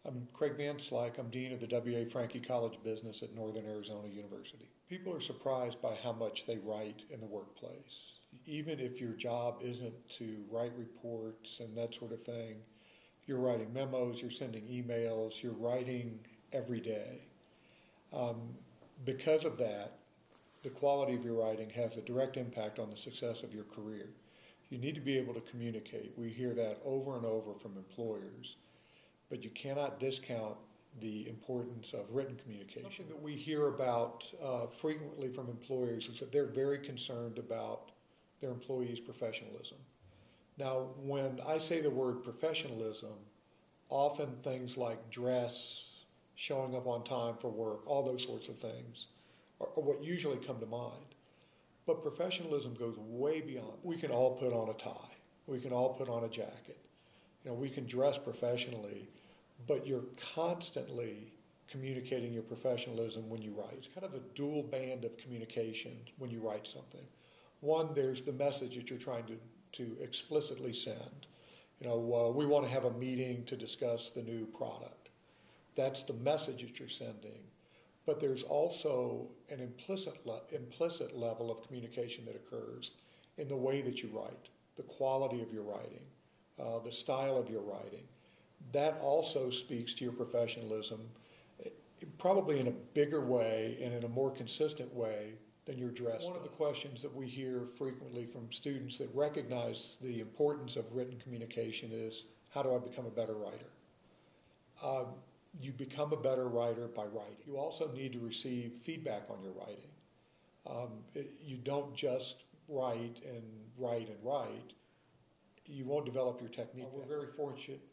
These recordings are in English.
I'm Craig Van Slyke. I'm Dean of the W.A. Franke College of Business at Northern Arizona University. People are surprised by how much they write in the workplace. Even if your job isn't to write reports and that sort of thing, you're writing memos, you're sending emails, you're writing every day. Because of that, the quality of your writing has a direct impact on the success of your career. You need to be able to communicate. We hear that over and over from employers. But you cannot discount the importance of written communication. Something that we hear about frequently from employers is that they're very concerned about their employees' professionalism. Now, when I say the word professionalism, often things like dress, showing up on time for work, all those sorts of things are what usually come to mind. But professionalism goes way beyond. We can all put on a tie. We can all put on a jacket. We can dress professionally, but you're constantly communicating your professionalism when you write. It's kind of a dual band of communication when you write something. One, there's the message that you're trying to explicitly send. We want to have a meeting to discuss the new product. That's the message that you're sending. But there's also an implicit level of communication that occurs in the way that you write, the quality of your writing, the style of your writing. That also speaks to your professionalism, probably in a bigger way and in a more consistent way than your dress. One of the questions that we hear frequently from students that recognize the importance of written communication is, how do I become a better writer? You become a better writer by writing. You also need to receive feedback on your writing. You don't just write and write and write. You won't develop your technique. We're very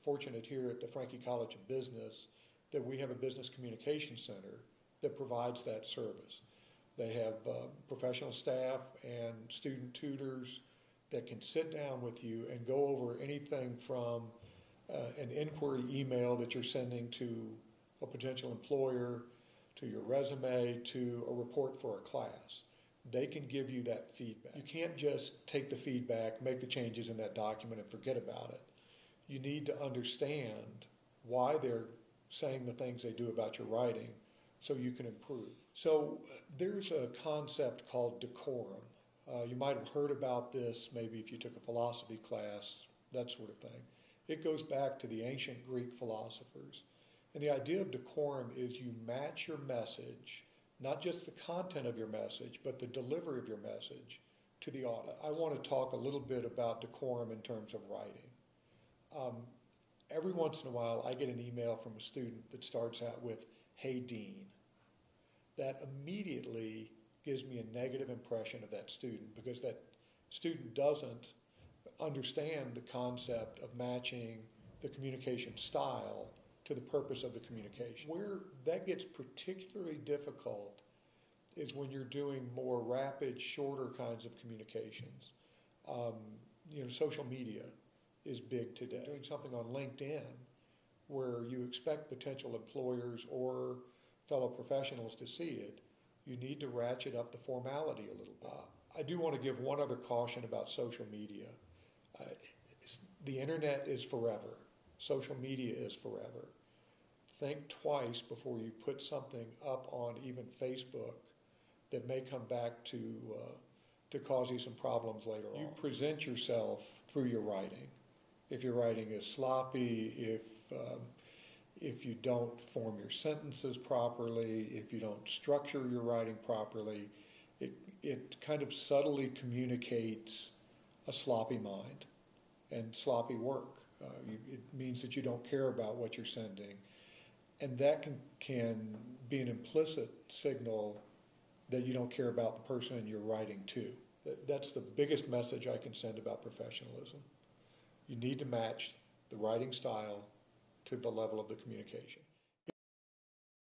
fortunate here at the Franke College of Business that we have a business communication center that provides that service. They have professional staff and student tutors that can sit down with you and go over anything from an inquiry email that you're sending to a potential employer, to your resume, to a report for a class. They can give you that feedback. You can't just take the feedback, make the changes in that document, and forget about it. You need to understand why they're saying the things they do about your writing so you can improve. So there's a concept called decorum. You might have heard about this maybe if you took a philosophy class, that sort of thing. It goes back to the ancient Greek philosophers. And the idea of decorum is you match your message, not just the content of your message, but the delivery of your message to the audience. I want to talk a little bit about decorum in terms of writing. Every once in a while, I get an email from a student that starts out with, "Hey, Dean." That immediately gives me a negative impression of that student because that student doesn't understand the concept of matching the communication style to the purpose of the communication. Where that gets particularly difficult is when you're doing more rapid, shorter kinds of communications. Social media is big today. Doing something on LinkedIn where you expect potential employers or fellow professionals to see it, you need to ratchet up the formality a little bit. I do want to give one other caution about social media. The internet is forever. Social media is forever. Think twice before you put something up on even Facebook that may come back to cause you some problems later on. You present yourself through your writing. If your writing is sloppy, if you don't form your sentences properly, if you don't structure your writing properly, it kind of subtly communicates a sloppy mind and sloppy work. It means that you don't care about what you're sending. And that can be an implicit signal that you don't care about the person you're writing to. That's the biggest message I can send about professionalism. You need to match the writing style to the level of the communication.